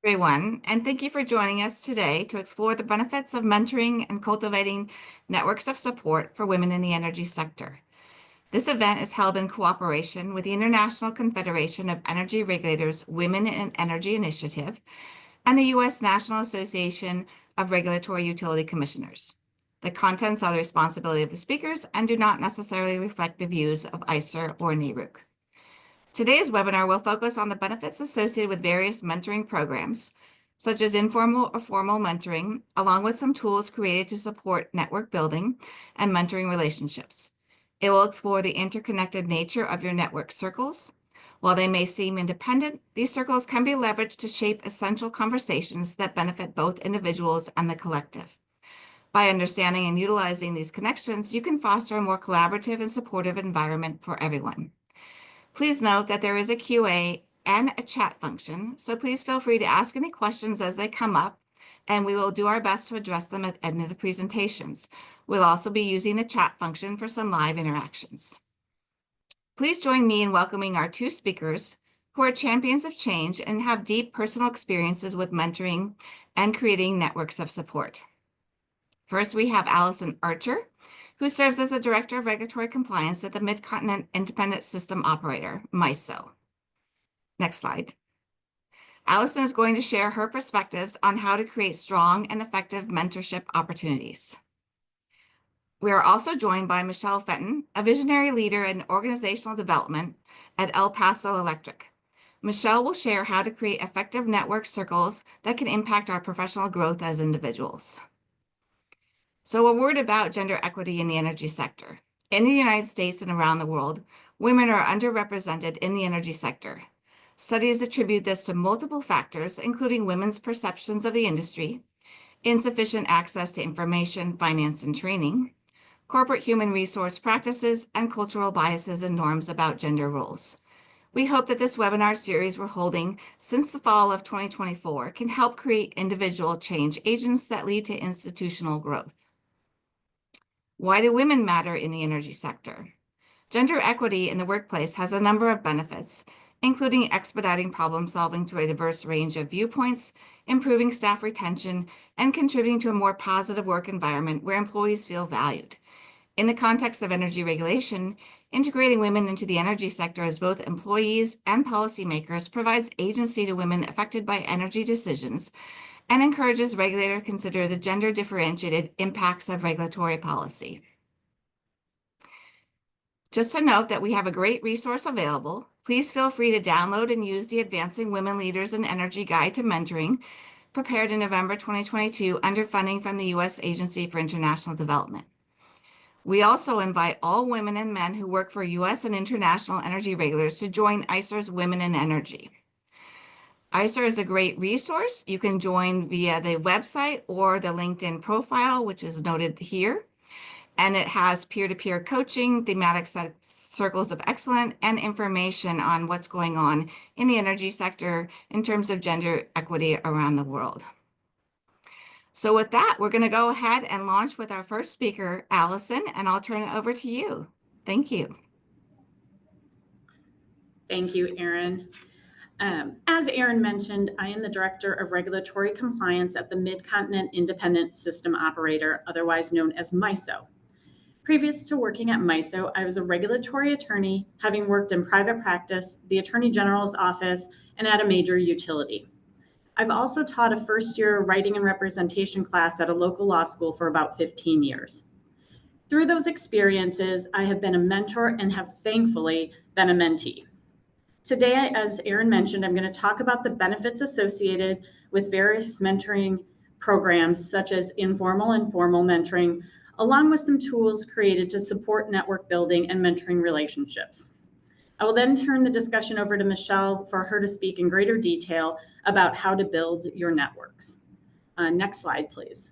Everyone, and thank you for joining us today to explore the benefits of mentoring and cultivating networks of support for women in the energy sector. This event is held in cooperation with the International Confederation of Energy Regulators Women in Energy Initiative and the U.S. National Association of Regulatory Utility Commissioners. The contents are the responsibility of the speakers and do not necessarily reflect the views of ICER or NARUC. Today's webinar will focus on the benefits associated with various mentoring programs, such as informal or formal mentoring, along with some tools created to support network building and mentoring relationships. It will explore the interconnected nature of your network circles. While they may seem independent, these circles can be leveraged to shape essential conversations that benefit both individuals and the collective. By understanding and utilizing these connections, you can foster a more collaborative and supportive environment for everyone. Please note that there is a QA and a chat function, so please feel free to ask any questions as they come up, and we will do our best to address them at the end of the presentations. We'll also be using the chat function for some live interactions. Please join me in welcoming our two speakers who are champions of change and have deep personal experiences with mentoring and creating networks of support. First, we have Allison Archer, who serves as the Director of Regulatory Compliance at the Mid-Continent Independent System Operator, MISO. Next slide. Allison is going to share her perspectives on how to create strong and effective mentorship opportunities. We are also joined by Michelle Fenton, a visionary leader in organizational development at El Paso Electric. Michelle will share how to create effective network circles that can impact our professional growth as individuals. So a word about gender equity in the energy sector. In the United States and around the world, women are underrepresented in the energy sector. Studies attribute this to multiple factors, including women's perceptions of the industry, insufficient access to information, finance, and training, corporate human resource practices, and cultural biases and norms about gender roles. We hope that this webinar series we're holding since the fall of 2024 can help create individual change agents that lead to institutional growth. Why do women matter in the energy sector? Gender equity in the workplace has a number of benefits, including expediting problem solving through a diverse range of viewpoints, improving staff retention, and contributing to a more positive work environment where employees feel valued. In the context of energy regulation, integrating women into the energy sector as both employees and policymakers provides agency to women affected by energy decisions and encourages regulators to consider the gender-differentiated impacts of regulatory policy. Just to note that we have a great resource available. Please feel free to download and use the Advancing Women Leaders in Energy Guide to Mentoring, prepared in November 2022 under funding from the U.S. Agency for International Development. We also invite all women and men who work for U.S. and international energy regulators to join ICER's Women in Energy. ICER is a great resource. You can join via the website or the LinkedIn profile, which is noted here. And it has peer-to-peer coaching, thematic circles of excellence, and information on what's going on in the energy sector in terms of gender equity around the world. So with that, we're going to go ahead and launch with our first speaker, Allison, and I'll turn it over to you. Thank you. Thank you, Erin. As Erin mentioned, I am the Director of Regulatory Compliance at the Mid-Continent Independent System Operator, otherwise known as MISO. Previous to working at MISO, I was a regulatory attorney, having worked in private practice, the Attorney General's office, and at a major utility. I've also taught a first-year writing and representation class at a local law school for about 15 years. Through those experiences, I have been a mentor and have thankfully been a mentee. Today, as Erin mentioned, I'm going to talk about the benefits associated with various mentoring programs, such as informal and formal mentoring, along with some tools created to support network building and mentoring relationships. I will then turn the discussion over to Michelle for her to speak in greater detail about how to build your networks. Next slide, please.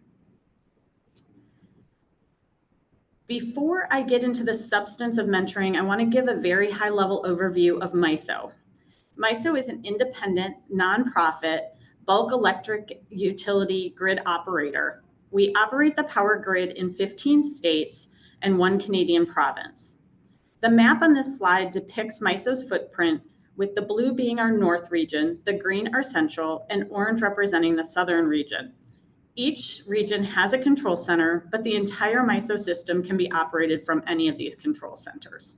Before I get into the substance of mentoring, I want to give a very high-level overview of MISO. MISO is an independent, nonprofit, bulk electric utility grid operator. We operate the power grid in 15 states and one Canadian province. The map on this slide depicts MISO's footprint, with the blue being our north region, the green our central, and orange representing the southern region. Each region has a control center, but the entire MISO system can be operated from any of these control centers.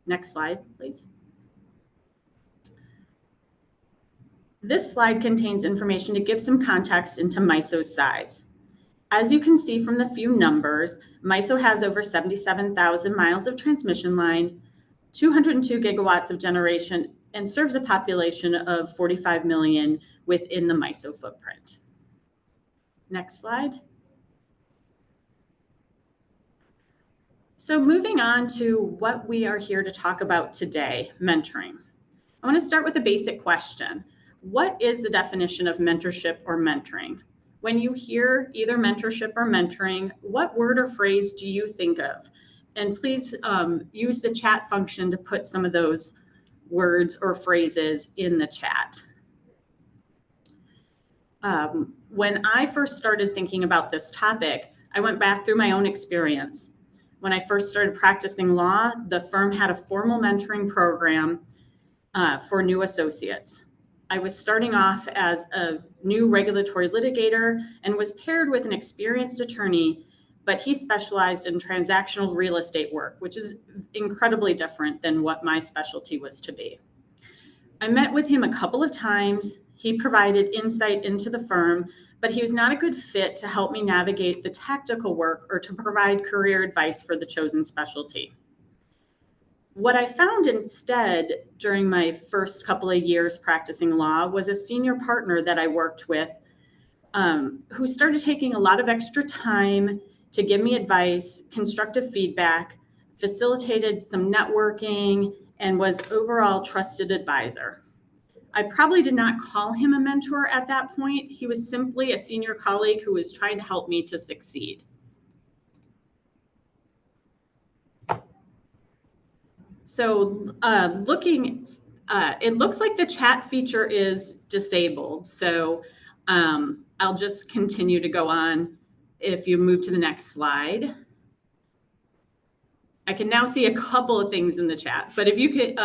Next slide, please. This slide contains information to give some context into MISO's size. As you can see from the few numbers, MISO has over 77,000 miles of transmission line, 202 gigawatts of generation, and serves a population of 45 million within the MISO footprint. Next slide. So moving on to what we are here to talk about today, mentoring. I want to start with a basic question. What is the definition of mentorship or mentoring? When you hear either mentorship or mentoring, what word or phrase do you think of? And please use the chat function to put some of those words or phrases in the chat. When I first started thinking about this topic, I went back through my own experience. When I first started practicing law, the firm had a formal mentoring program for new associates. I was starting off as a new regulatory litigator and was paired with an experienced attorney, but he specialized in transactional real estate work, which is incredibly different than what my specialty was to be. I met with him a couple of times. He provided insight into the firm, but he was not a good fit to help me navigate the tactical work or to provide career advice for the chosen specialty. What I found instead during my first couple of years practicing law was a senior partner that I worked with who started taking a lot of extra time to give me advice, constructive feedback, facilitated some networking, and was overall trusted advisor. I probably did not call him a mentor at that point. He was simply a senior colleague who was trying to help me to succeed. So it looks like the chat feature is disabled. So I'll just continue to go on. If you move to the next slide. I can now see a couple of things in the chat, but if you could,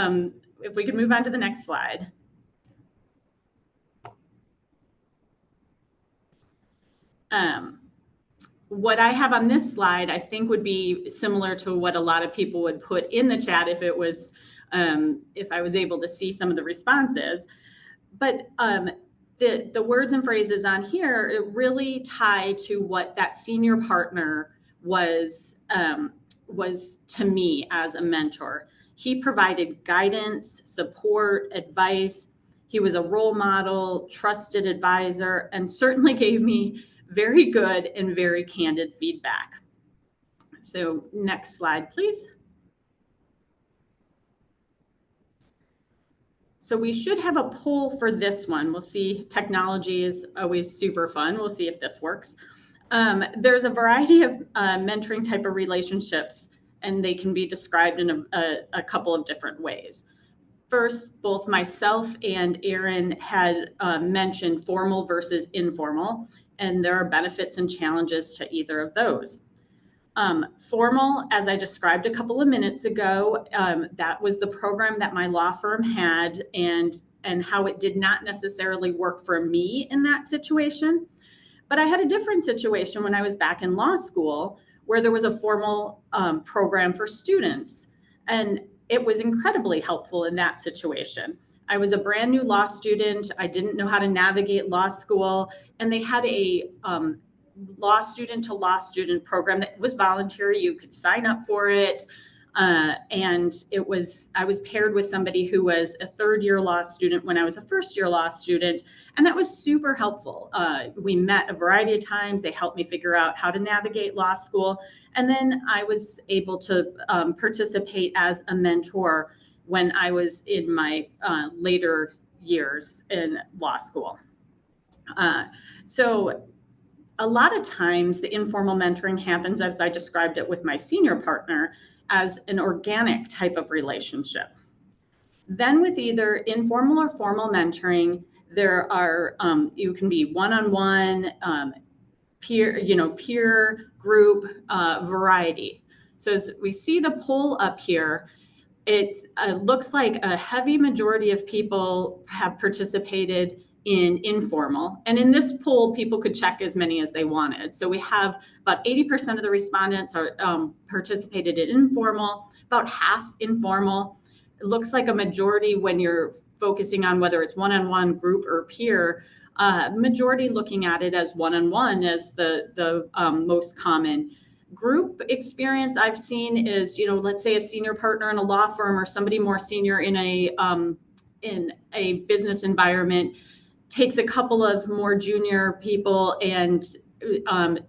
if we could move on to the next slide. What I have on this slide, I think would be similar to what a lot of people would put in the chat if it was, if I was able to see some of the responses. But the words and phrases on here, it really tie to what that senior partner was to me as a mentor. He provided guidance, support, advice. He was a role model, trusted advisor, and certainly gave me very good and very candid feedback. So next slide, please. So we should have a poll for this one. We'll see. Technology is always super fun. We'll see if this works. There's a variety of mentoring type of relationships, and they can be described in a couple of different ways. First, both myself and Erin had mentioned formal versus informal, and there are benefits and challenges to either of those. Formal, as I described a couple of minutes ago, that was the program that my law firm had and how it did not necessarily work for me in that situation. But I had a different situation when I was back in law school where there was a formal program for students, and it was incredibly helpful in that situation. I was a brand new law student. I didn't know how to navigate law school, and they had a law student to law student program that was voluntary. You could sign up for it. And I was paired with somebody who was a third year law student when I was a first year law student. And that was super helpful. We met a variety of times. They helped me figure out how to navigate law school. And then I was able to participate as a mentor when I was in my later years in law school. So a lot of times the informal mentoring happens, as I described it with my senior partner, as an organic type of relationship. Then with either informal or formal mentoring, there are, you can be one-on-one, peer group variety. So as we see the poll up here, it looks like a heavy majority of people have participated in informal. And in this poll, people could check as many as they wanted. So we have about 80% of the respondents are participated in informal, about half informal. It looks like a majority when you're focusing on whether it's one-on-one, group, or peer, majority looking at it as one-on-one as the most common. Group experience I've seen is, let's say a senior partner in a law firm or somebody more senior in a business environment takes a couple of more junior people and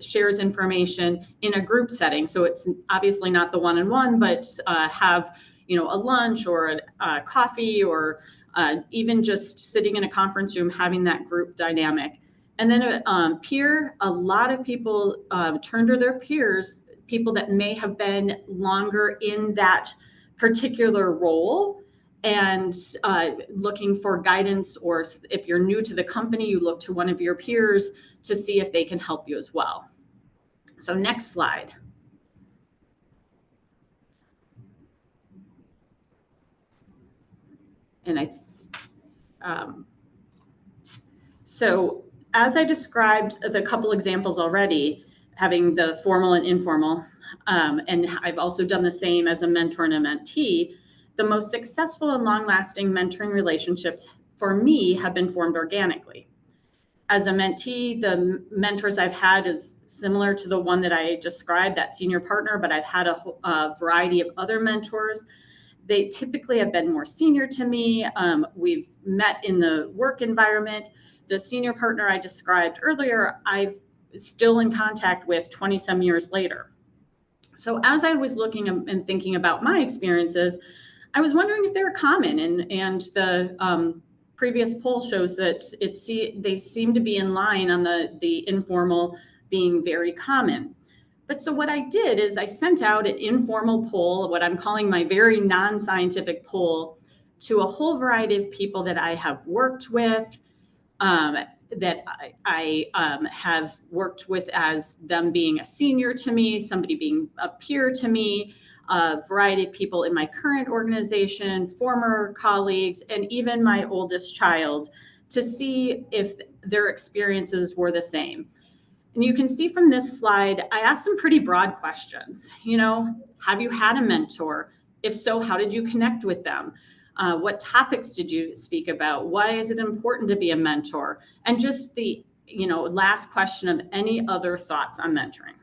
shares information in a group setting. So it's obviously not the one-on-one, but have a lunch or a coffee or even just sitting in a conference room having that group dynamic. And then peer, a lot of people turn to their peers, people that may have been longer in that particular role and looking for guidance, or if you're new to the company, you look to one of your peers to see if they can help you as well. So next slide. And so as I described the couple examples already, having the formal and informal, and I've also done the same as a mentor and a mentee, the most successful and long-lasting mentoring relationships for me have been formed organically. As a mentee, the mentors I've had is similar to the one that I described, that senior partner, but I've had a variety of other mentors. They typically have been more senior to me. We've met in the work environment. The senior partner I described earlier, I'm still in contact with 20-some years later. So as I was looking and thinking about my experiences, I was wondering if they're common, and the previous poll shows that they seem to be in line on the informal being very common. But so what I did is I sent out an informal poll, what I'm calling my very non-scientific poll, to a whole variety of people that I have worked with, that I have worked with as them being a senior to me, somebody being a peer to me, a variety of people in my current organization, former colleagues, and even my oldest child, to see if their experiences were the same. And you can see from this slide, I asked some pretty broad questions. Have you had a mentor? If so, how did you connect with them? What topics did you speak about? Why is it important to be a mentor? And just the, last question of any other thoughts on mentoring.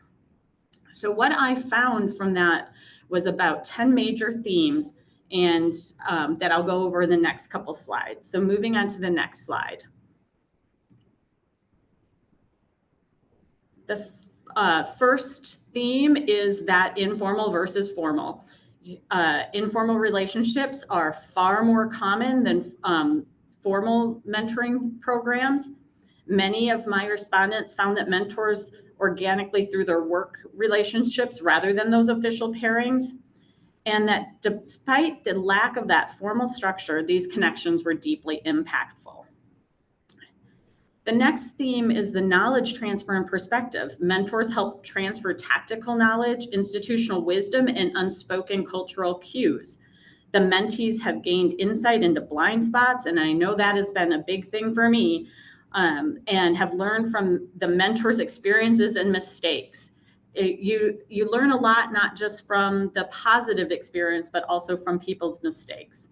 So what I found from that was about 10 major themes, and that I'll go over in the next couple slides. So moving on to the next slide. The first theme is that informal versus formal. Informal relationships are far more common than formal mentoring programs. Many of my respondents found that mentors organically through their work relationships rather than those official pairings, and that despite the lack of that formal structure, these connections were deeply impactful. The next theme is the knowledge transfer and perspective. Mentors help transfer tactical knowledge, institutional wisdom, and unspoken cultural cues. The mentees have gained insight into blind spots, and I know that has been a big thing for me, and have learned from the mentor's experiences and mistakes. You learn a lot, not just from the positive experience, but also from people's mistakes.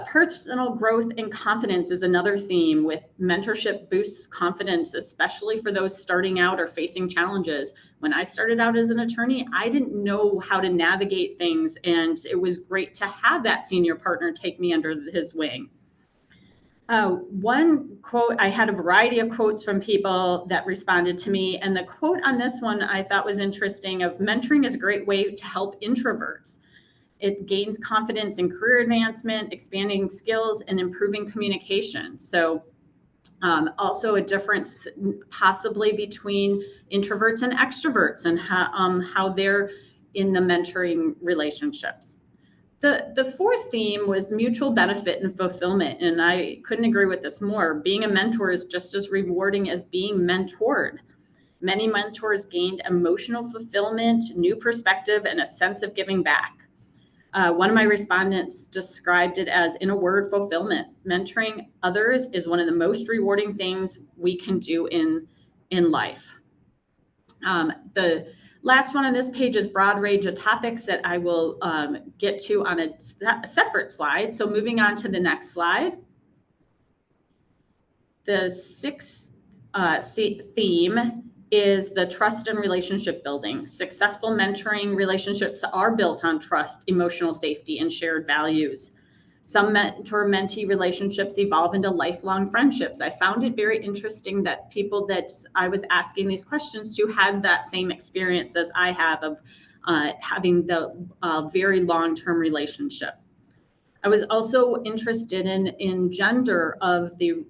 Personal growth and confidence is another theme. With mentorship boosts confidence, especially for those starting out or facing challenges. When I started out as an attorney, I didn't know how to navigate things, and it was great to have that senior partner take me under his wing. One quote, I had a variety of quotes from people that responded to me, and the quote on this one I thought was interesting: of mentoring is a great way to help introverts. It gains confidence in career advancement, expanding skills, and improving communication. So also a difference possibly between introverts and extroverts, and how they're in the mentoring relationships. The fourth theme was mutual benefit and fulfillment, and I couldn't agree with this more. Being a mentor is just as rewarding as being mentored. Many mentors gained emotional fulfillment, new perspective, and a sense of giving back. One of my respondents described it as, in a word, fulfillment. Mentoring others is one of the most rewarding things we can do in life. The last one on this page is broad range of topics that I will get to on a separate slide. So moving on to the next slide. The sixth theme is the trust and relationship building. Successful mentoring relationships are built on trust, emotional safety, and shared values. Some mentor-mentee relationships evolve into lifelong friendships. I found it very interesting that people that I was asking these questions to had that same experience as I have of having the very long-term relationship. I was also interested in gender of the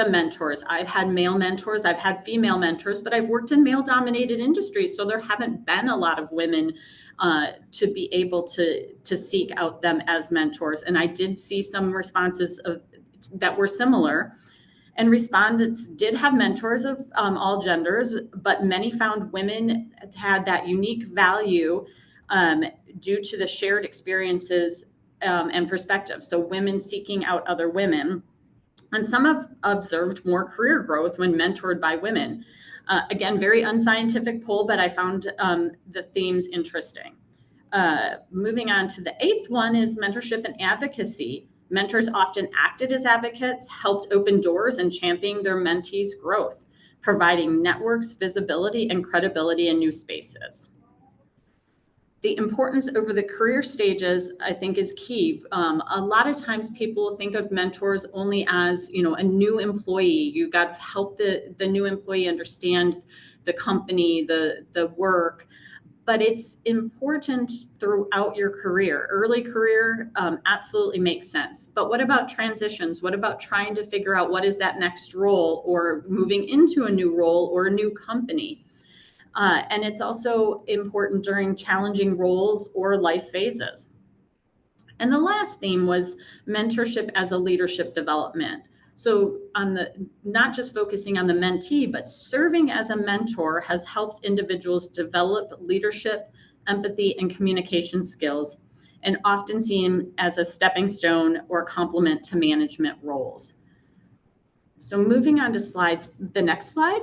mentors. I've had male mentors, I've had female mentors, but I've worked in male-dominated industries, so there haven't been a lot of women to be able to seek out them as mentors. And I did see some responses that were similar. And respondents did have mentors of all genders, but many found women had that unique value due to the shared experiences and perspectives. So women seeking out other women. And some have observed more career growth when mentored by women. Again, very unscientific poll, but I found the themes interesting. Moving on to the eighth one is mentorship and advocacy. Mentors often acted as advocates, helped open doors, and championed their mentees' growth, providing networks, visibility, and credibility in new spaces. The importance over the career stages, I think, is key. A lot of times people think of mentors only as, a new employee. You've got to help the new employee understand the company, the work, but it's important throughout your career. Early career absolutely makes sense. But what about transitions? What about trying to figure out what is that next role, or moving into a new role or a new company? And it's also important during challenging roles or life phases. And the last theme was mentorship as a leadership development. So not just focusing on the mentee, but serving as a mentor has helped individuals develop leadership, empathy, and communication skills, and often seen as a stepping stone or complement to management roles. So moving on to the next slide.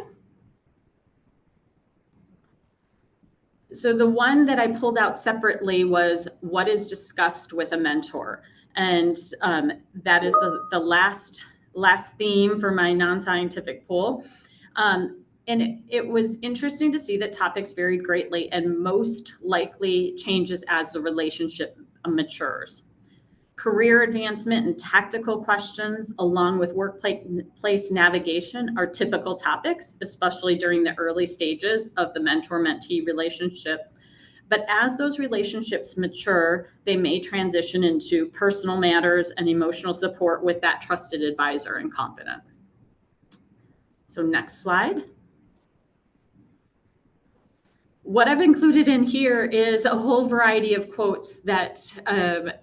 So the one that I pulled out separately was what is discussed with a mentor. And that is the last theme for my non-scientific poll. And it was interesting to see that topics varied greatly and most likely changes as the relationship matures. Career advancement and tactical questions, along with workplace navigation, are typical topics, especially during the early stages of the mentor-mentee relationship. But as those relationships mature, they may transition into personal matters and emotional support with that trusted advisor and confidant. So next slide. What I've included in here is a whole variety of quotes that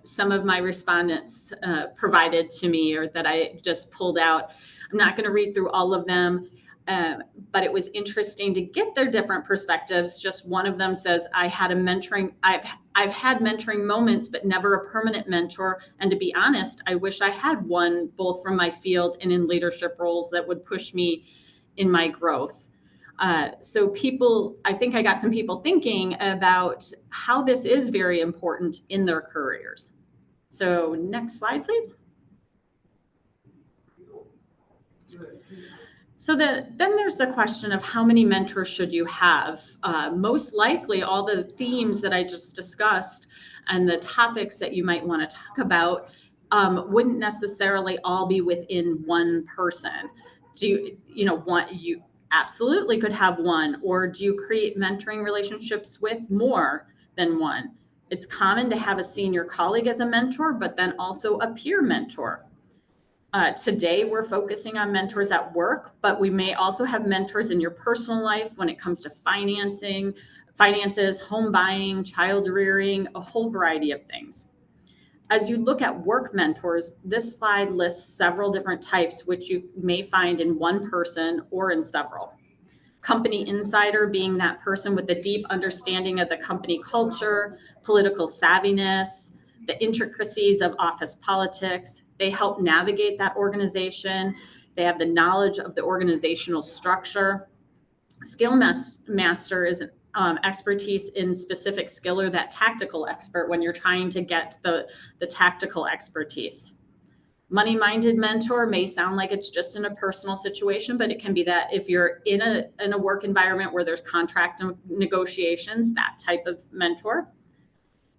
some of my respondents provided to me, or that I just pulled out. I'm not going to read through all of them, but it was interesting to get their different perspectives. Just one of them says, I've had mentoring moments, but never a permanent mentor. And to be honest, I wish I had one, both from my field and in leadership roles, that would push me in my growth. So I think I got some people thinking about how this is very important in their careers. So next slide, please. So then there's the question of how many mentors should you have? Most likely all the themes that I just discussed and the topics that you might want to talk about wouldn't necessarily all be within one person. Do you absolutely could have one, or do you create mentoring relationships with more than one? It's common to have a senior colleague as a mentor, but then also a peer mentor. Today, we're focusing on mentors at work, but we may also have mentors in your personal life when it comes to finances, home buying, child rearing, a whole variety of things. As you look at work mentors, this slide lists several different types, which you may find in one person or in several. Company insider being that person with a deep understanding of the company culture, political savviness, the intricacies of office politics. They help navigate that organization. They have the knowledge of the organizational structure. Skill master is expertise in specific skill, or that tactical expert when you're trying to get the tactical expertise. Money-minded mentor may sound like it's just in a personal situation, but it can be that if you're in a work environment where there's contract negotiations, that type of mentor.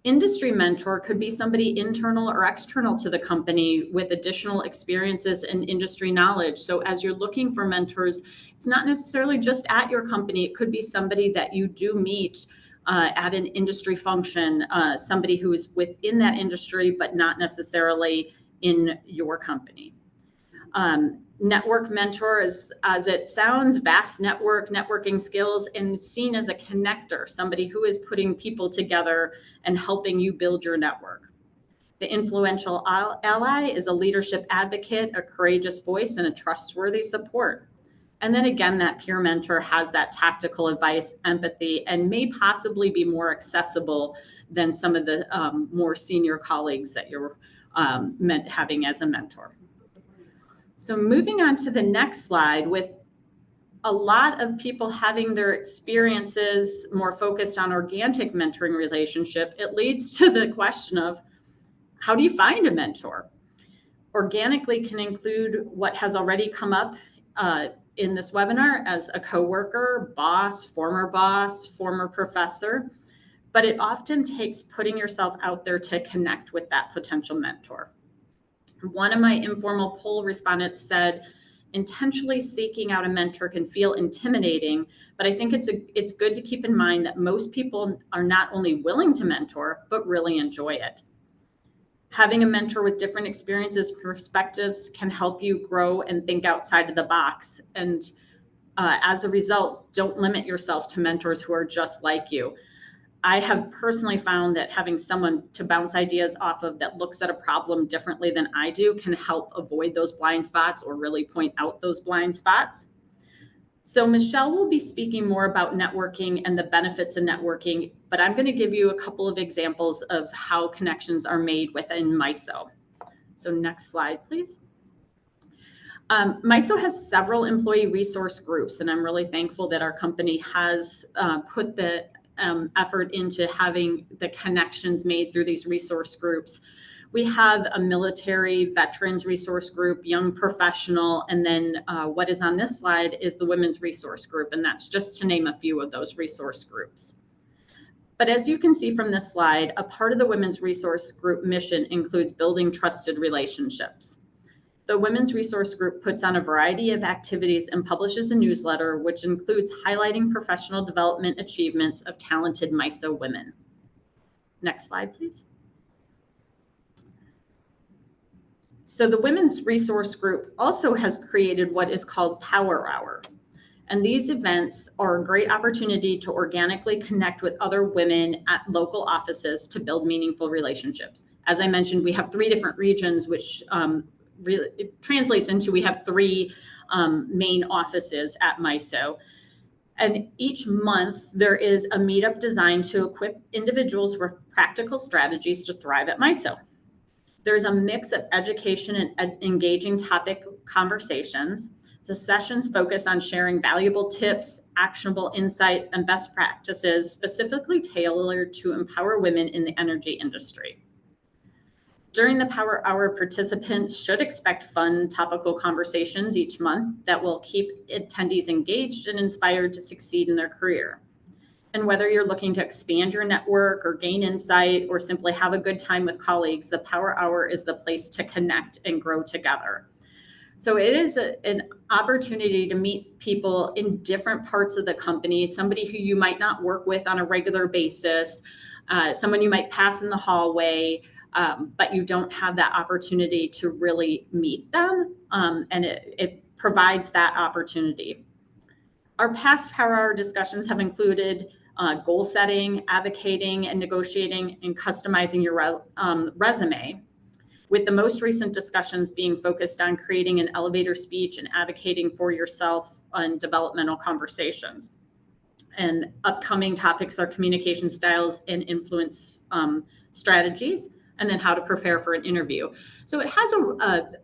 Industry mentor could be somebody internal or external to the company with additional experiences and industry knowledge. So as you're looking for mentors, it's not necessarily just at your company. It could be somebody that you do meet at an industry function, somebody who is within that industry, but not necessarily in your company. Network mentor is, as it sounds, vast networking skills, and seen as a connector, somebody who is putting people together and helping you build your network. The influential ally is a leadership advocate, a courageous voice, and a trustworthy support. And then again, that peer mentor has that tactical advice, empathy, and may possibly be more accessible than some of the more senior colleagues that you're having as a mentor. So moving on to the next slide, with a lot of people having their experiences more focused on organic mentoring relationship, it leads to the question of, how do you find a mentor? Organically can include what has already come up in this webinar as a coworker, boss, former professor, but it often takes putting yourself out there to connect with that potential mentor. One of my informal poll respondents said, intentionally seeking out a mentor can feel intimidating, but I think it's good to keep in mind that most people are not only willing to mentor, but really enjoy it. Having a mentor with different experiences, perspectives can help you grow and think outside of the box. And as a result, don't limit yourself to mentors who are just like you. I have personally found that having someone to bounce ideas off of that looks at a problem differently than I do can help avoid those blind spots or really point out those blind spots. So Michelle will be speaking more about networking and the benefits of networking, but I'm going to give you a couple of examples of how connections are made within MISO. So next slide, please. MISO has several employee resource groups, and I'm really thankful that our company has put the effort into having the connections made through these resource groups. We have a military veterans resource group, young professional, and then what is on this slide is the women's resource group, and that's just to name a few of those resource groups. But as you can see from this slide, a part of the women's resource group mission includes building trusted relationships. The Women's Resource Group puts on a variety of activities and publishes a newsletter, which includes highlighting professional development achievements of talented MISO women. Next slide, please. So the Women's Resource Group also has created what is called Power Hour. And these events are a great opportunity to organically connect with other women at local offices to build meaningful relationships. As I mentioned, we have 3 different regions, which really it translates into we have 3 main offices at MISO. And each month there is a meetup designed to equip individuals with practical strategies to thrive at MISO. There's a mix of education and engaging topic conversations. The sessions focus on sharing valuable tips, actionable insights, and best practices specifically tailored to empower women in the energy industry. During the Power Hour, participants should expect fun, topical conversations each month that will keep attendees engaged and inspired to succeed in their career. And whether you're looking to expand your network or gain insight or simply have a good time with colleagues, the Power Hour is the place to connect and grow together. So it is an opportunity to meet people in different parts of the company, somebody who you might not work with on a regular basis, someone you might pass in the hallway, but you don't have that opportunity to really meet them, and it provides that opportunity. Our past Power Hour discussions have included goal setting, advocating, and negotiating and customizing your resume, with the most recent discussions being focused on creating an elevator speech and advocating for yourself on developmental conversations. And upcoming topics are communication styles and influence strategies, and then how to prepare for an interview. So it has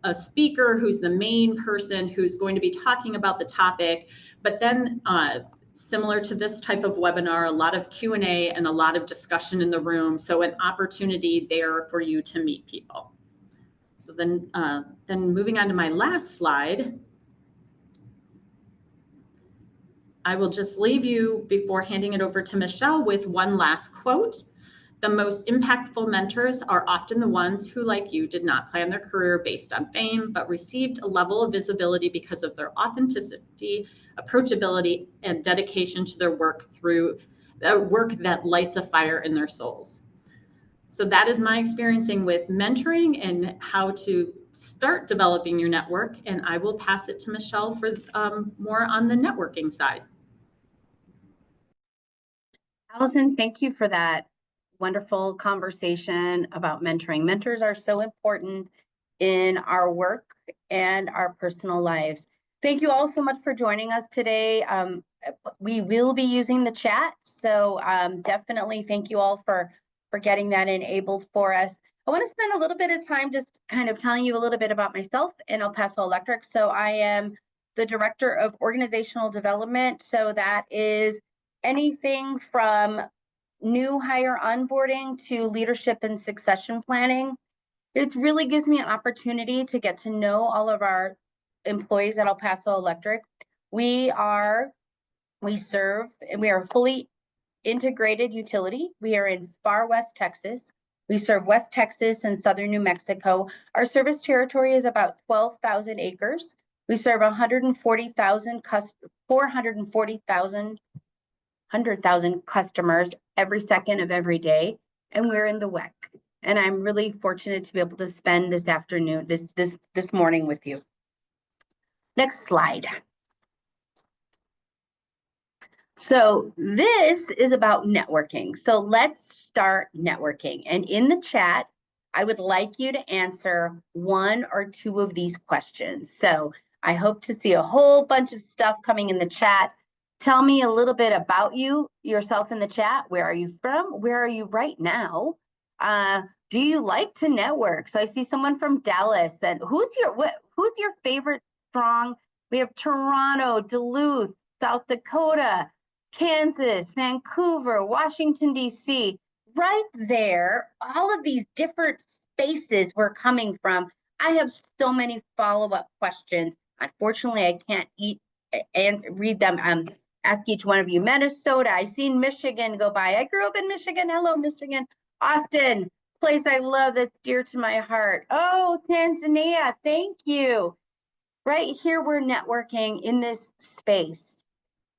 a speaker who's the main person who's going to be talking about the topic, but then similar to this type of webinar, a lot of Q&A and a lot of discussion in the room. So an opportunity there for you to meet people. So then moving on to my last slide, I will just leave you before handing it over to Michelle with one last quote. The most impactful mentors are often the ones who, like you, did not plan their career based on fame, but received a level of visibility because of their authenticity, approachability, and dedication to their work through work that lights a fire in their souls. So that is my experiencing with mentoring and how to start developing your network. And I will pass it to Michelle for more on the networking side. Allison, thank you for that wonderful conversation about mentoring. Mentors are so important in our work and our personal lives. Thank you all so much for joining us today. We will be using the chat, so definitely thank you all for getting that enabled for us. I want to spend a little bit of time just kind of telling you a little bit about myself and El Paso Electric. So I am the Director of Organizational Development. So that is anything from new hire onboarding to leadership and succession planning. It really gives me an opportunity to get to know all of our employees at El Paso Electric. We serve, and we are a fully integrated utility. We are in far West Texas. We serve West Texas and Southern New Mexico. Our service territory is about 12,000 acres. We serve 100,000 customers every second of every day, and we're in the WEC. And I'm really fortunate to be able to spend this afternoon, this morning with you. Next slide. So this is about networking. So let's start networking. And in the chat, I would like you to answer one or two of these questions. So I hope to see a whole bunch of stuff coming in the chat. Tell me a little bit about yourself in the chat. Where are you from? Where are you right now? Do you like to network? So I see someone from Dallas. And who's your favorite strong? We have Toronto, Duluth, South Dakota, Kansas, Vancouver, Washington, D.C. Right there, all of these different spaces we're coming from. I have so many follow-up questions. Unfortunately, I can't and read them. Ask each one of you. Minnesota, I've seen Michigan go by. I grew up in Michigan. Hello, Michigan. Austin, place I love that's dear to my heart. Oh, Tanzania, thank you. Right here, we're networking in this space.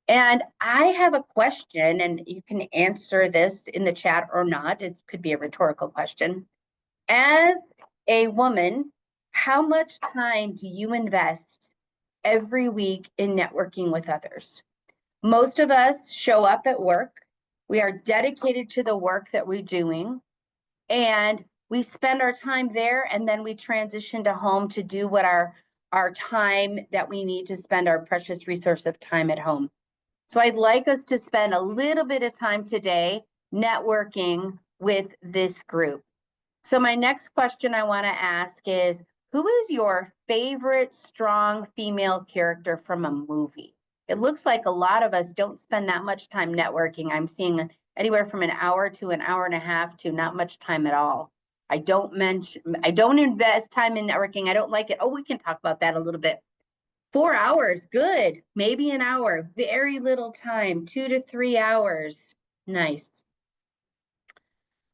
And I have a question, and you can answer this in the chat or not. It could be a rhetorical question. As a woman, how much time do you invest every week in networking with others? Most of us show up at work. We are dedicated to the work that we're doing, and we spend our time there, and then we transition to home to do what our time that we need to spend our precious resource of time at home. So I'd like us to spend a little bit of time today networking with this group. So my next question I want to ask is, who is your favorite strong female character from a movie? It looks like a lot of us don't spend that much time networking. I'm seeing anywhere from an hour to an hour and a half to not much time at all. I don't invest time in networking. I don't like it. Oh, we can talk about that a little bit. 4 hours, good. Maybe an hour, very little time, 2 to 3 hours. Nice.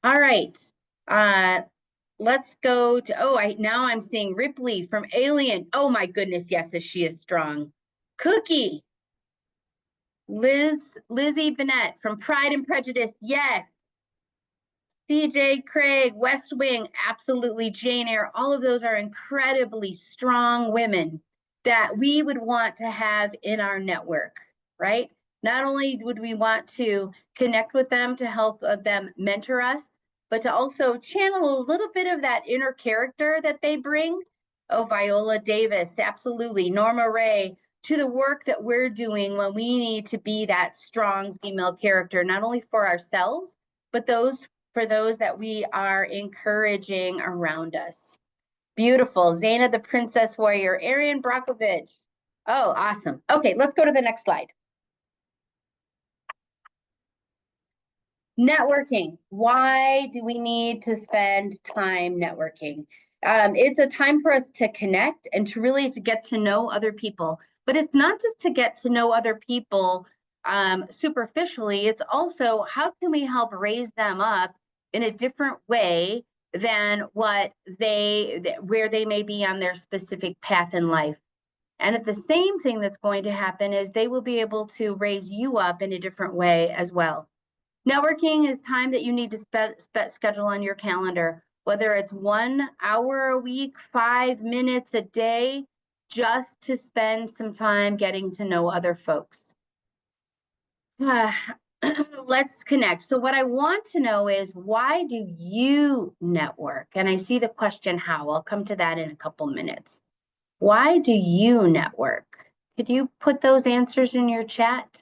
All right, let's go to, now I'm seeing Ripley from Alien. Oh my goodness, yes, she is strong. Cookie. Lizzie Bennett from Pride and Prejudice, yes. CJ Craig, West Wing, absolutely. Jane Eyre, all of those are incredibly strong women that we would want to have in our network, right? Not only would we want to connect with them to help them mentor us, but to also channel a little bit of that inner character that they bring. Oh, Viola Davis, absolutely. Norma Ray, to the work that we're doing when we need to be that strong female character, not only for ourselves, but for those that we are encouraging around us. Beautiful. Zaina the Princess Warrior, Arian Brockovich. Oh, awesome. Okay, let's go to the next slide. Networking. Why do we need to spend time networking? It's a time for us to connect and to get to know other people. But it's not just to get to know other people superficially. It's also how can we help raise them up in a different way than where they may be on their specific path in life. And at the same thing that's going to happen is they will be able to raise you up in a different way as well. Networking is time that you need to schedule on your calendar, whether it's 1 hour a week, 5 minutes a day, just to spend some time getting to know other folks. Let's connect. So what I want to know is, why do you network? And I see the question, how? I'll come to that in a couple minutes. Why do you network? Could you put those answers in your chat?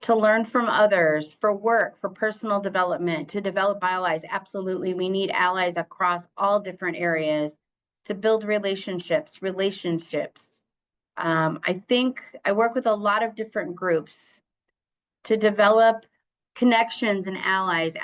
To learn from others, for work, for personal development, to develop allies. Absolutely, we need allies across all different areas to build relationships. I think I work with a lot of different groups to develop connections and allies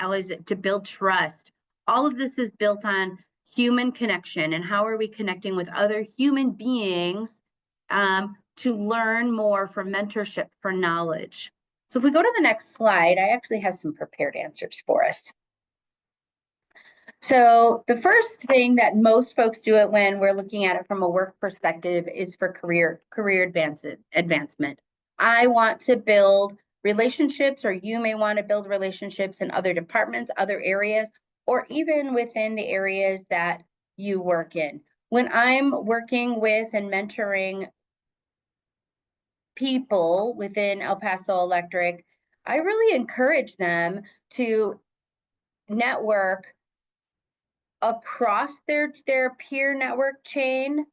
to build trust. All of this is built on human connection and how are we connecting with other human beings to learn more, for mentorship, for knowledge. So if we go to the next slide, I actually have some prepared answers for us. So the first thing that most folks do it when we're looking at it from a work perspective is for career advancement. I want to build relationships, or you may want to build relationships in other departments, other areas, or even within the areas that you work in. When I'm working with and mentoring people within El Paso Electric, I really encourage them to network across their peer network chain.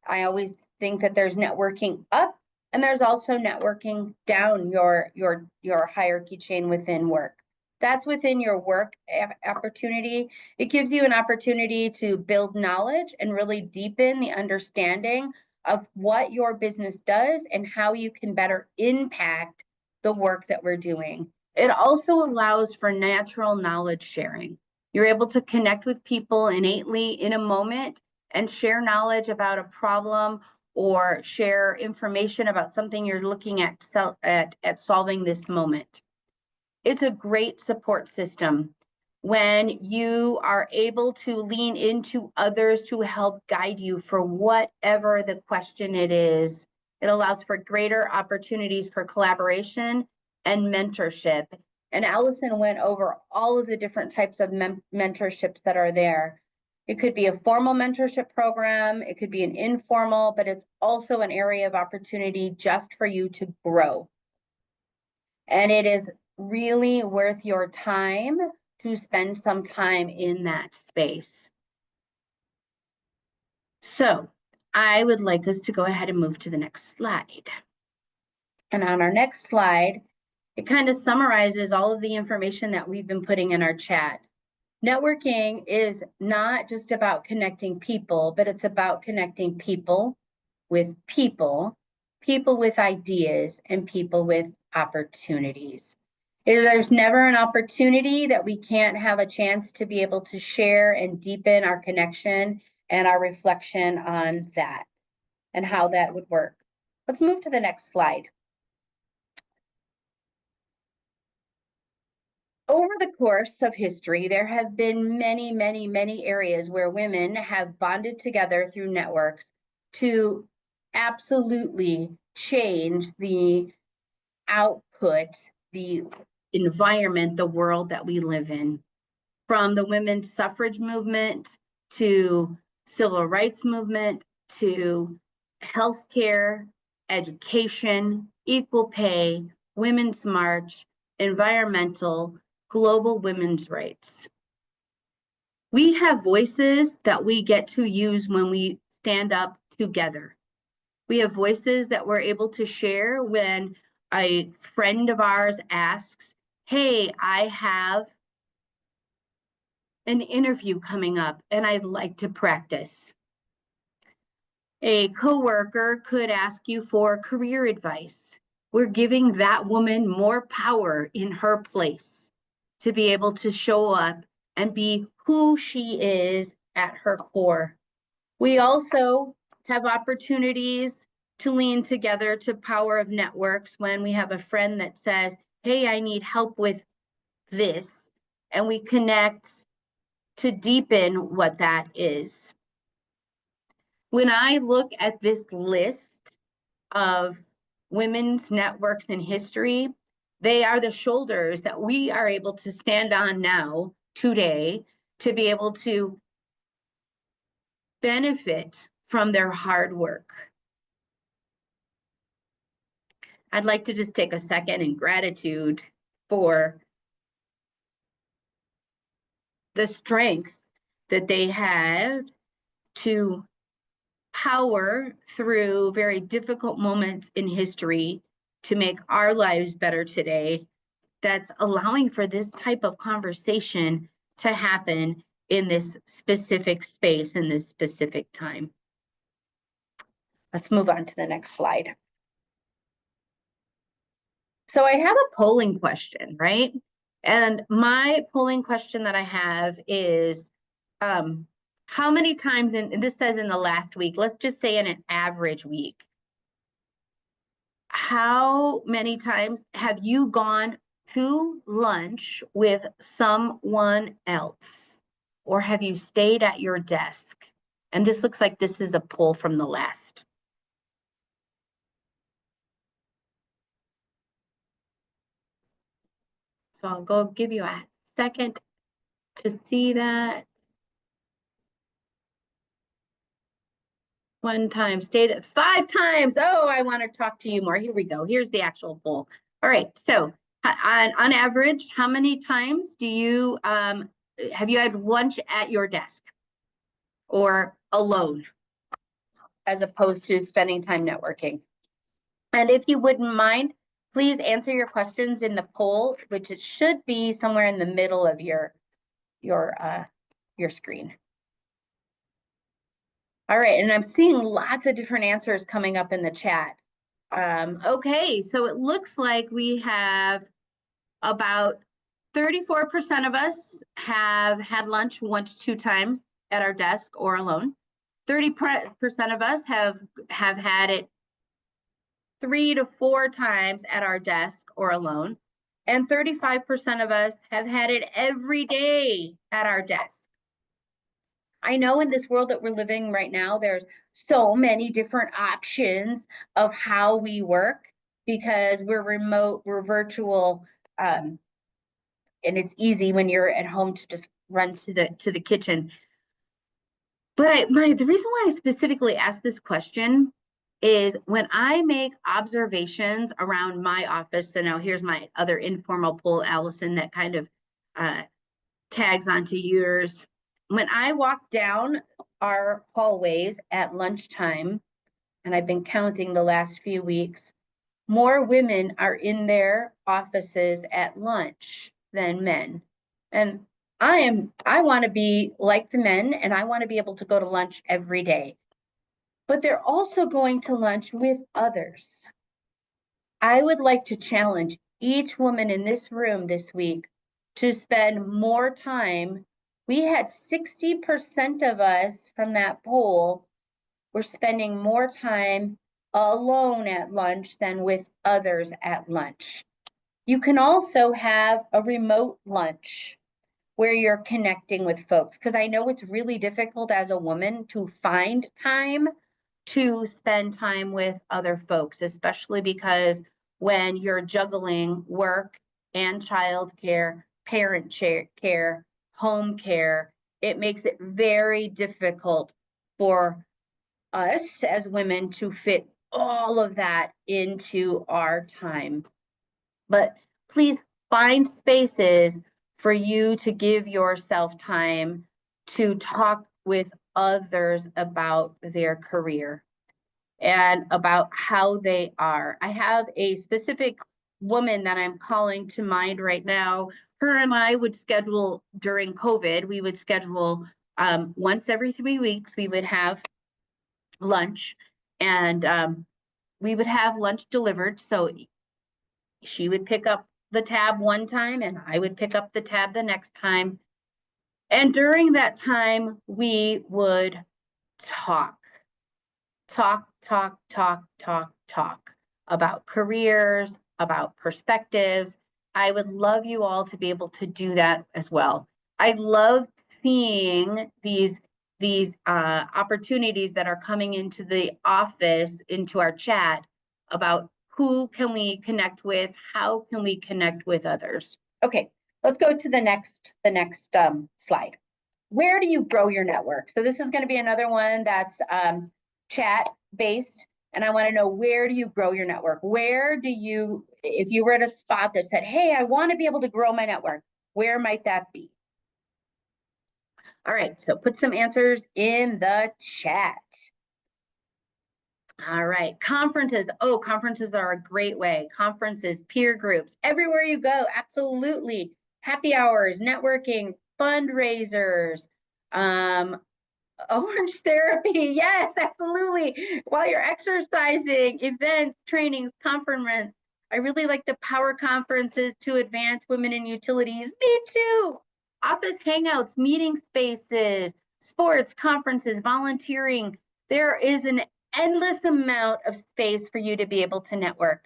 I always think that there's networking up and there's also networking down your hierarchy chain within work. That's within your work opportunity. It gives you an opportunity to build knowledge and really deepen the understanding of what your business does and how you can better impact the work that we're doing. It also allows for natural knowledge sharing. You're able to connect with people innately in a moment and share knowledge about a problem or share information about something you're looking at solving this moment. It's a great support system when you are able to lean into others to help guide you for whatever the question it is. It allows for greater opportunities for collaboration and mentorship. And Allison went over all of the different types of mentorships that are there. It could be a formal mentorship program, it could be an informal, but it's also an area of opportunity just for you to grow. And it is really worth your time to spend some time in that space. So I would like us to go ahead and move to the next slide. And on our next slide, it kind of summarizes all of the information that we've been putting in our chat. Networking is not just about connecting people, but it's about connecting people with people, people with ideas, and people with opportunities. There's never an opportunity that we can't have a chance to be able to share and deepen our connection and our reflection on that and how that would work. Let's move to the next slide. Over the course of history, there have been many, many, many areas where women have bonded together through networks to absolutely change the output, the environment, the world that we live in. From the women's suffrage movement to civil rights movement to healthcare, education, equal pay, Women's March, environmental, global women's rights. We have voices that we get to use when we stand up together. We have voices that we're able to share when a friend of ours asks, hey, I have an interview coming up and I'd like to practice. A coworker could ask you for career advice. We're giving that woman more power in her place to be able to show up and be who she is at her core. We also have opportunities to lean together to power of networks when we have a friend that says, hey, I need help with this, and we connect to deepen what that is. When I look at this list of women's networks in history, they are the shoulders that we are able to stand on now, today, to be able to benefit from their hard work. I'd like to just take a second in gratitude for the strength that they had to power through very difficult moments in history to make our lives better today. That's allowing for this type of conversation to happen in this specific space, in this specific time. Let's move on to the next slide. So I have a polling question, right? And my polling question that I have is, how many times, and this says in the last week, let's just say in an average week, how many times have you gone to lunch with someone else? Or have you stayed at your desk? And this looks like this is a poll from the last. So I'll go give you a second to see that. One time, stayed at 5 times. Oh, I want to talk to you more. Here we go. Here's the actual poll. All right. So on average, how many times do you, have you had lunch at your desk or alone as opposed to spending time networking? And if you wouldn't mind, please answer your questions in the poll, which it should be somewhere in the middle of your screen. All right, and I'm seeing lots of different answers coming up in the chat. Okay, so it looks like we have about 34% of us have had lunch 1 to 2 times at our desk or alone. 30% of us have had it 3 to 4 times at our desk or alone. And 35% of us have had it every day at our desk. I know in this world that we're living right now, there's so many different options of how we work because we're remote, we're virtual, and it's easy when you're at home to just run to the kitchen. But the reason why I specifically asked this question is when I make observations around my office. So now here's my other informal poll, Allison, that kind of tags onto yours. When I walk down our hallways at lunchtime, and I've been counting the last few weeks, more women are in their offices at lunch than men. And I want to be like the men, and I want to be able to go to lunch every day. But they're also going to lunch with others. I would like to challenge each woman in this room this week to spend more time. We had 60% of us from that poll were spending more time alone at lunch than with others at lunch. You can also have a remote lunch where you're connecting with folks, because I know it's really difficult as a woman to find time to spend time with other folks, especially because when you're juggling work and childcare, parent care, home care, it makes it very difficult for us as women to fit all of that into our time. But please find spaces for you to give yourself time to talk with others about their career and about how they are. I have a specific woman that I'm calling to mind right now. Her and I would schedule during COVID, we would schedule once every 3 weeks, we would have lunch, and we would have lunch delivered. So she would pick up the tab one time and I would pick up the tab the next time. And during that time, we would talk about careers, about perspectives. I would love you all to be able to do that as well. I love seeing these opportunities that are coming into the office, into our chat, about who can we connect with, how can we connect with others. Okay, let's go to the next slide. Where do you grow your network? So this is going to be another one that's chat based, and I want to know, where do you grow your network? Where do you, if you were at a spot that said, hey, I want to be able to grow my network, where might that be? All right, so put some answers in the chat. All right, conferences. Oh, conferences are a great way. Conferences, peer groups, everywhere you go, absolutely. Happy hours, networking, fundraisers, orange therapy, yes, absolutely. While you're exercising, events, trainings, conference. I really like the power conferences to advance women in utilities. Me too. Office hangouts, meeting spaces, sports, conferences, volunteering. There is an endless amount of space for you to be able to network.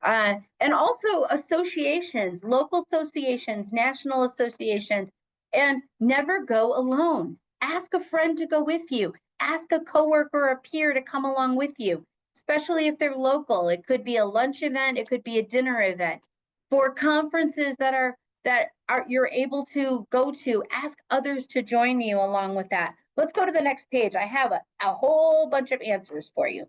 And also associations, local associations, national associations, and never go alone. Ask a friend to go with you. Ask a coworker or a peer to come along with you, especially if they're local. It could be a lunch event, it could be a dinner event. For conferences that you're able to go to, ask others to join you along with that. Let's go to the next page. I have a whole bunch of answers for you.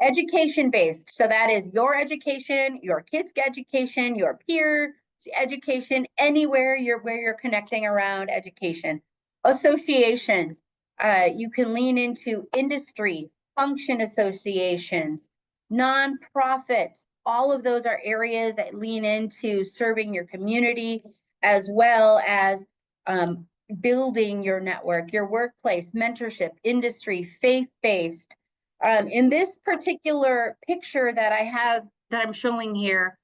Education based. So that is your education, your kids' education, your peer education, anywhere where you're connecting around education. Associations. You can lean into industry, function associations, nonprofits. All of those are areas that lean into serving your community, as well as building your network, your workplace, mentorship, industry, faith-based. In this particular picture that I have, that I'm showing here,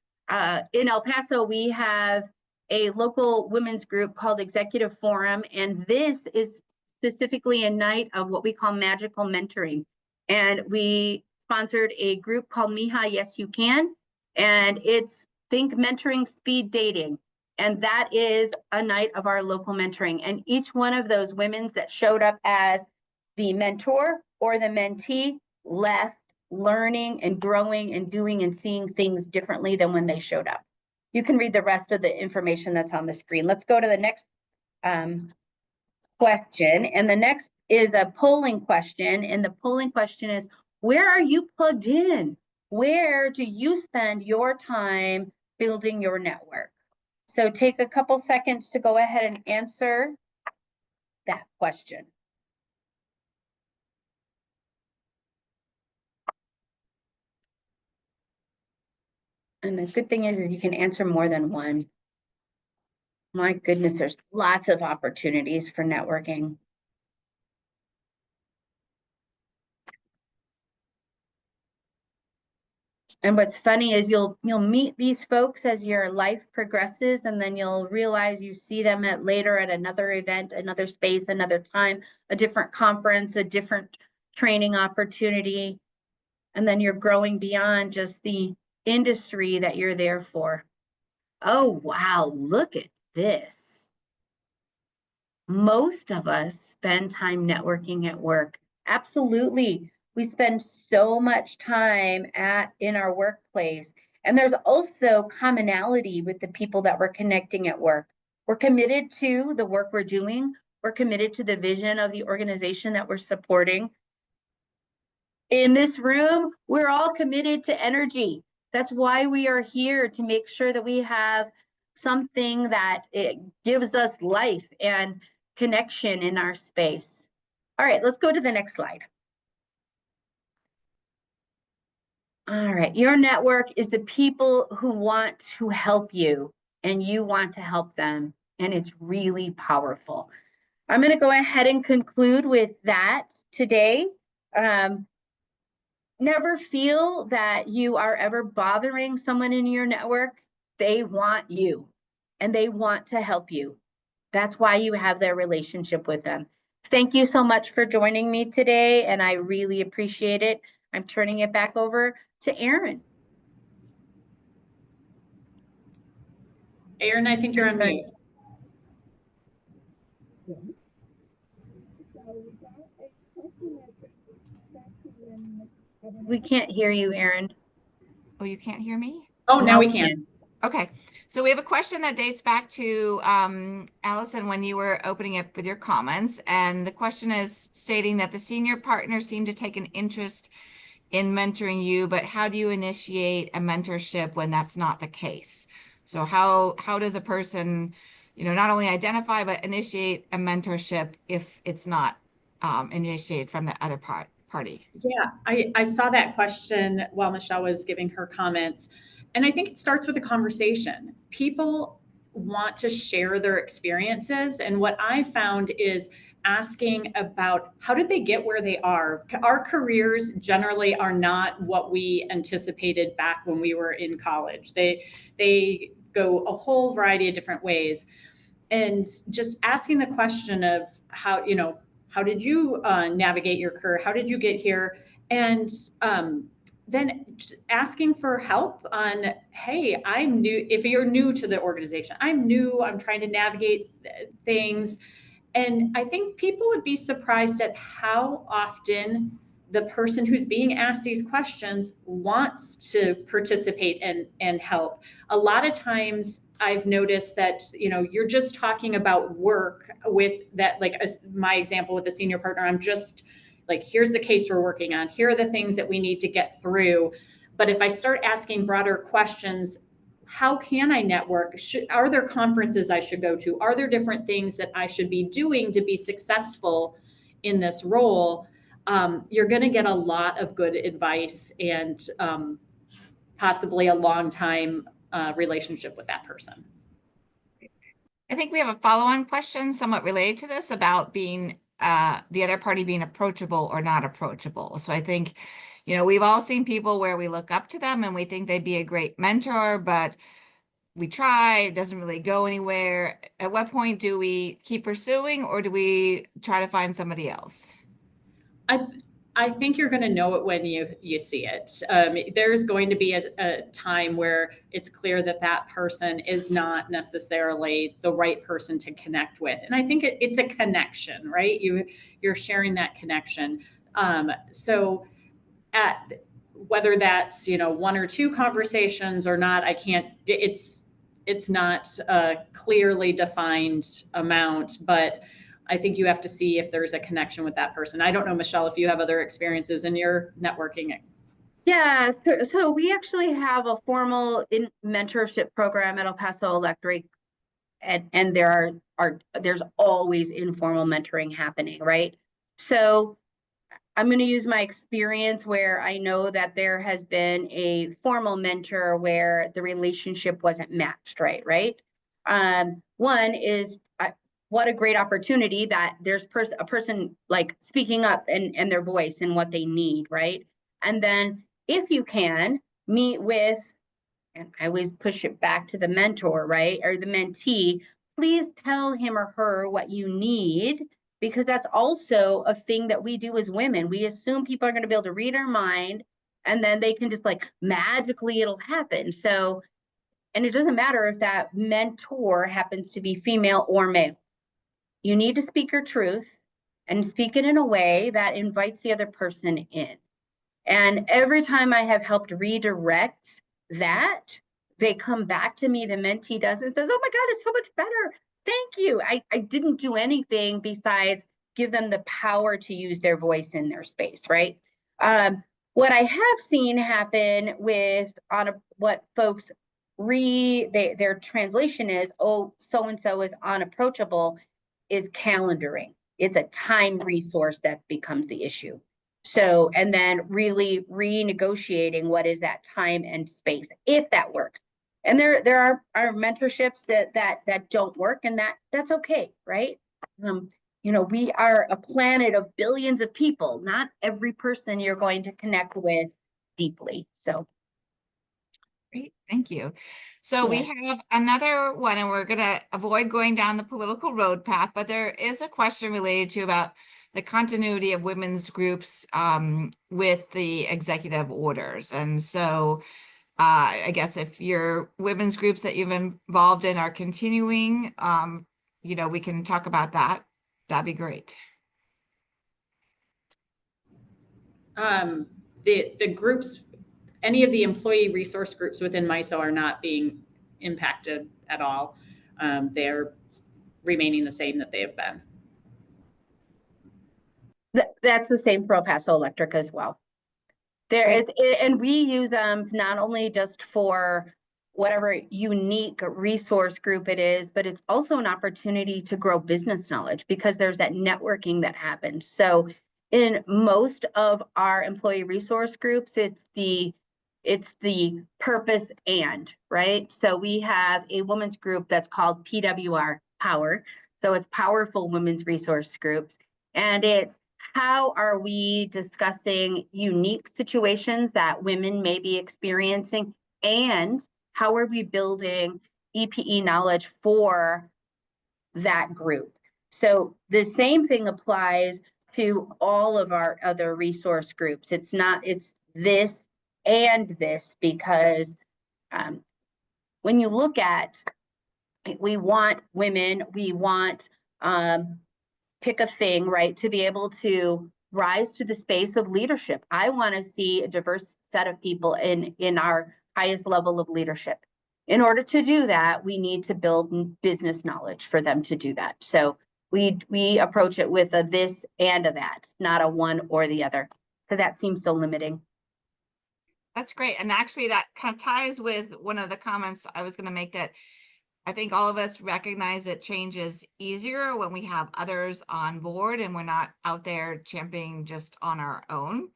in El Paso, we have a local women's group called Executive Forum, and this is specifically a night of what we call magical mentoring. And we sponsored a group called Mija Yes You Can, and it's Think Mentoring Speed Dating. And that is a night of our local mentoring. And each one of those women that showed up as the mentor or the mentee left learning and growing and doing and seeing things differently than when they showed up. You can read the rest of the information that's on the screen. Let's go to the next question. And the next is a polling question. And the polling question is, where are you plugged in? Where do you spend your time building your network? So take a couple seconds to go ahead and answer that question. And the good thing is you can answer more than one. My goodness, there's lots of opportunities for networking. And what's funny is you'll meet these folks as your life progresses, and then you'll realize you see them later at another event, another space, another time, a different conference, a different training opportunity. And then you're growing beyond just the industry that you're there for. Oh, wow, look at this. Most of us spend time networking at work. Absolutely. We spend so much time in our workplace. And there's also commonality with the people that we're connecting at work. We're committed to the work we're doing. We're committed to the vision of the organization that we're supporting. In this room, we're all committed to energy. That's why we are here, to make sure that we have something that it gives us life and connection in our space. All right, let's go to the next slide. All right, your network is the people who want to help you and you want to help them, and it's really powerful. I'm going to go ahead and conclude with that today. Never feel that you are ever bothering someone in your network. They want you and they want to help you. That's why you have their relationship with them. Thank you so much for joining me today, and I really appreciate it. I'm turning it back over to Erin. Erin, I think you're on mute. We can't hear you, Erin. Oh, you can't hear me? Oh, now we can. Okay, so we have a question that dates back to Allison, when you were opening up with your comments. And the question is stating that the senior partners seem to take an interest in mentoring you, but how do you initiate a mentorship when that's not the case? So how does a person, not only identify, but initiate a mentorship if it's not initiated from the other party? Yeah, I saw that question while Michelle was giving her comments. And I think it starts with a conversation. People want to share their experiences. And what I found is asking about how did they get where they are? Our careers generally are not what we anticipated back when we were in college. They go a whole variety of different ways. And just asking the question of how did you navigate your career? How did you get here? And then asking for help on, hey, I'm new. If you're new to the organization, I'm new. I'm trying to navigate things. And I think people would be surprised at how often the person who's being asked these questions wants to participate and help. A lot of times I've noticed that, you're just talking about work with that, like my example with the senior partner, I'm just like, here's the case we're working on. Here are the things that we need to get through. But if I start asking broader questions, how can I network? Are there conferences I should go to? Are there different things that I should be doing to be successful in this role? You're going to get a lot of good advice and possibly a long time relationship with that person. I think we have a follow-on question somewhat related to this about being the other party being approachable or not approachable. So I think, we've all seen people where we look up to them and we think they'd be a great mentor, but we try, it doesn't really go anywhere. At what point do we keep pursuing, or do we try to find somebody else? I think you're going to know it when you see it. There's going to be a time where it's clear that that person is not necessarily the right person to connect with. And I think it's a connection, right? You're sharing that connection. So whether that's, one or two conversations or not, it's not a clearly defined amount, but I think you have to see if there's a connection with that person. I don't know, Michelle, if you have other experiences in your networking. Yeah, so we actually have a formal mentorship program at El Paso Electric, and there's always informal mentoring happening, right? So I'm going to use my experience where I know that there has been a formal mentor where the relationship wasn't matched, right? One is what a great opportunity that there's a person like speaking up and their voice and what they need, right? And then if you can meet with, and I always push it back to the mentor, right? Or the mentee, please tell him or her what you need, because that's also a thing that we do as women. We assume people are going to be able to read our mind and then they can just like magically it'll happen. So, and it doesn't matter if that mentor happens to be female or male. You need to speak your truth and speak it in a way that invites the other person in. And every time I have helped redirect that, they come back to me, the mentee does, and says, oh my God, it's so much better. Thank you. I didn't do anything besides give them the power to use their voice in their space, right? What I have seen happen with what folks their translation is, oh, so-and-so is unapproachable, is calendaring. It's a time resource that becomes the issue. So, and then really renegotiating what is that time and space, if that works. And there are mentorships that don't work, and that's okay, right? We are a planet of billions of people. Not every person you're going to connect with deeply. So Great, thank you. So we yes. have another one, and we're going to avoid going down the political road path, but there is a question related to about the continuity of women's groups with the executive orders. And so I guess if your women's groups that you've been involved in are continuing, we can talk about that. That'd be great. The groups, any of the employee resource groups within MISO are not being impacted at all. They're remaining the same that they have been. That's the same for El Paso Electric as well. And we use them not only just for whatever unique resource group it is, but it's also an opportunity to grow business knowledge because there's that networking that happens. So in most of our employee resource groups, it's the purpose and, right? So we have a women's group that's called PWR Power. So it's Powerful Women's Resource Groups. And it's how are we discussing unique situations that women may be experiencing, and how are we building EPE knowledge for that group? So the same thing applies to all of our other resource groups. It's this and this, because when you look at, we want women, we want pick a thing, right, to be able to rise to the space of leadership. I want to see a diverse set of people in our highest level of leadership. In order to do that, we need to build business knowledge for them to do that. So we approach it with a this and a that, not a one or the other, because that seems so limiting. That's great. And actually that kind of ties with one of the comments I was going to make, that I think all of us recognize that change is easier when we have others on board and we're not out there championing just on our own.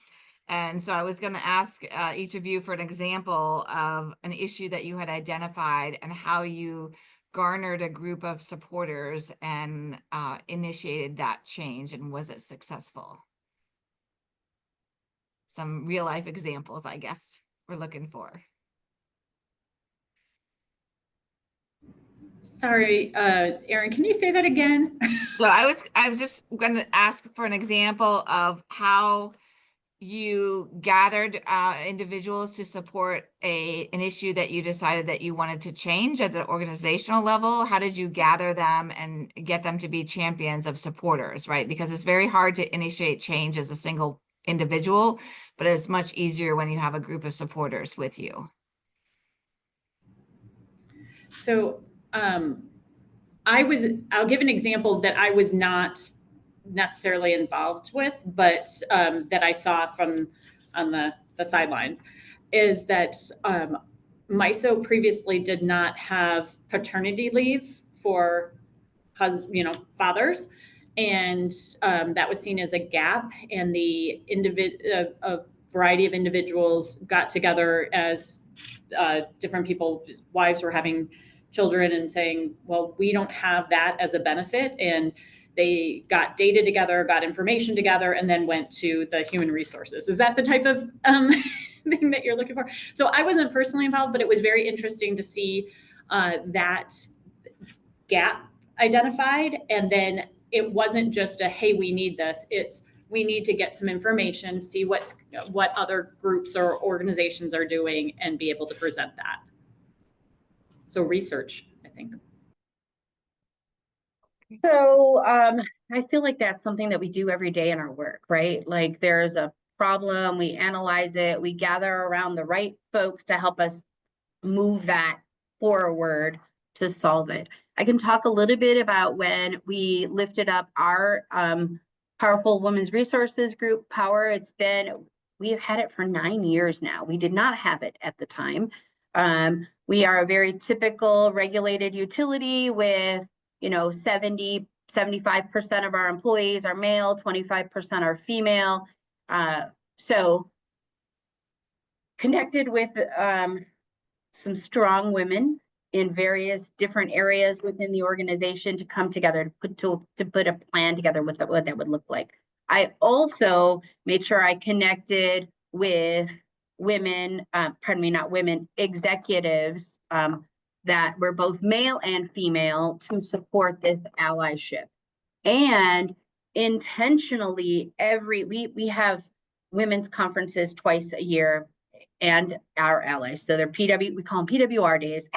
And so I was going to ask each of you for an example of an issue that you had identified and how you garnered a group of supporters and initiated that change, and was it successful? Some real life examples, I guess, we're looking for. Sorry, Erin, can you say that again? So I was just going to ask for an example of how you gathered individuals to support an issue that you decided that you wanted to change at the organizational level. How did you gather them and get them to be champions of supporters, right? Because it's very hard to initiate change as a single individual, but it's much easier when you have a group of supporters with you. So I'll give an example that I was not necessarily involved with, but that I saw from on the sidelines, is that MISO previously did not have paternity leave for fathers, and that was seen as a gap. And a variety of individuals got together as different people, wives were having children, and saying, well, we don't have that as a benefit. And they got data together, got information together, and then went to the human resources. Is that the type of thing that you're looking for? So I wasn't personally involved, but it was very interesting to see that gap identified. And then it wasn't just a, hey, we need this. It's, we need to get some information, see what other groups or organizations are doing, and be able to present that. So research, I think. So I feel like that's something that we do every day in our work, right? Like there's a problem, we analyze it, we gather around the right folks to help us move that forward to solve it. I can talk a little bit about when we lifted up our Powerful Women's Resources Group, Power. we have had it for 9 years now. We did not have it at the time. We are a very typical regulated utility with, 75% of our employees are male, 25% are female. So connected with some strong women in various different areas within the organization to come together to put a plan together with what that would look like. I also made sure I connected with women, not women, executives that were both male and female to support this allyship. And intentionally, we have women's conferences twice a year and our allies. So they're we call them PWR days.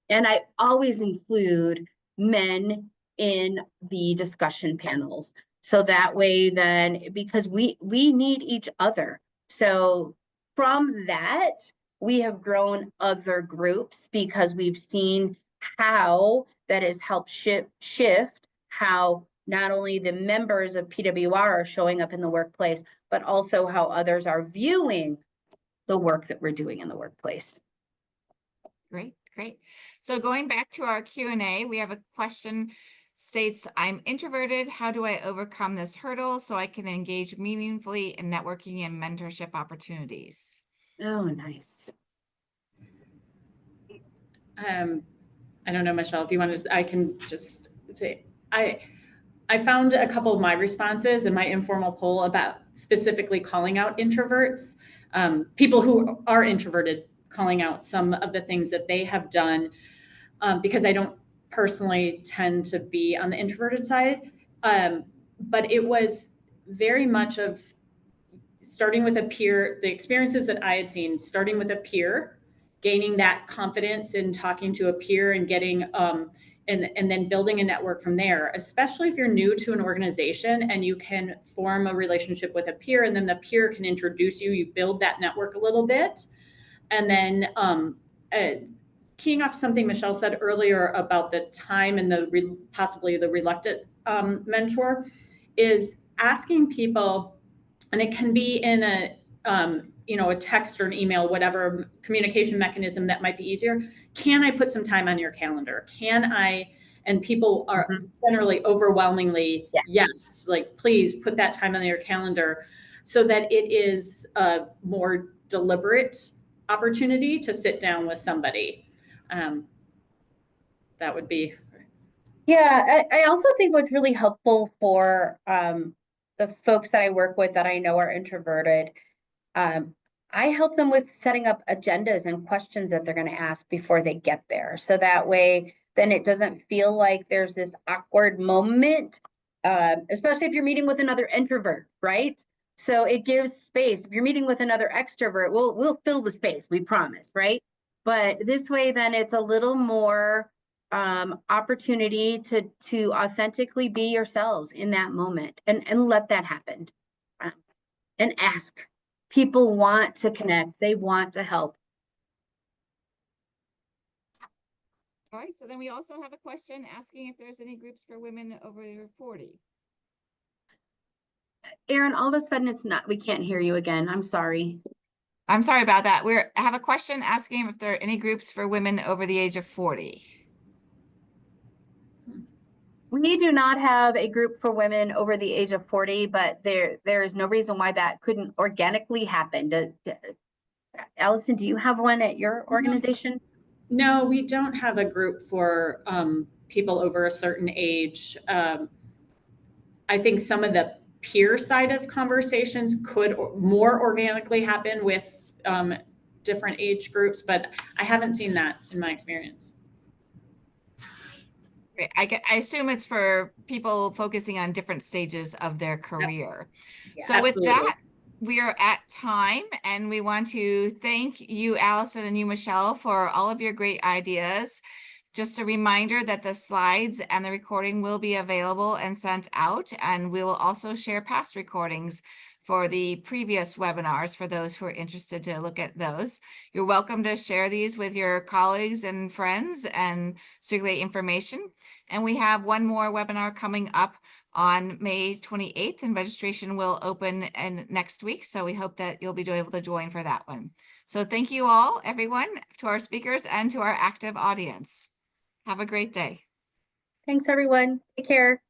And I always include men in the discussion panels. So that way then, because we need each other. So from that, we have grown other groups because we've seen how that has helped shift how not only the members of PWR are showing up in the workplace, but also how others are viewing the work that we're doing in the workplace. Great, great. So going back to our Q&A, we have a question states, I'm introverted. How do I overcome this hurdle so I can engage meaningfully in networking and mentorship opportunities? Oh, nice. I don't know, Michelle, if you want to, I can just say, I found a couple of my responses in my informal poll about specifically calling out introverts, people who are introverted, calling out some of the things that they have done, because I don't personally tend to be on the introverted side. But it was very much of starting with a peer, the experiences that I had seen, starting with a peer, gaining that confidence in talking to a peer and getting, and then building a network from there, especially if you're new to an organization and you can form a relationship with a peer and then the peer can introduce you, you build that network a little bit. And then keying off something Michelle said earlier about the time and the possibly the reluctant mentor is asking people, and it can be in a a text or an email, whatever communication mechanism that might be easier. Can I put some time on your calendar? Can I? And people are generally overwhelmingly yes, like please put that time on your calendar so that it is a more deliberate opportunity to sit down with somebody. That would be. Yeah, I also think what's really helpful for the folks that I work with that I know are introverted, I help them with setting up agendas and questions that they're going to ask before they get there. So that way, then it doesn't feel like there's this awkward moment, especially if you're meeting with another introvert, right? So it gives space. If you're meeting with another extrovert, we'll fill the space, we promise, right? But this way, then it's a little more opportunity to authentically be yourselves in that moment and let that happen. And ask. People want to connect. They want to help. All right, so then we also have a question asking if there's any groups for women over 40. Erin, all of a sudden it's not, we can't hear you again. I'm sorry. I'm sorry about that. I have a question asking if there are any groups for women over the age of 40. We do not have a group for women over the age of 40, but there is no reason why that couldn't organically happen. Allison, do you have one at your organization? No, we don't have a group for people over a certain age. I think some of the peer side of conversations could more organically happen with different age groups, but I haven't seen that in my experience. I assume it's for people focusing on different stages of their career. Yeah, so absolutely. With that, we are at time, and we want to thank you, Allison, and you, Michelle, for all of your great ideas. Just a reminder that the slides and the recording will be available and sent out, and we will also share past recordings for the previous webinars for those who are interested to look at those. You're welcome to share these with your colleagues and friends and circulate information. And we have one more webinar coming up on May 28th, and registration will open next week. So we hope that you'll be able to join for that one. So thank you all, everyone, to our speakers and to our active audience. Have a great day. Thanks, everyone. Take care.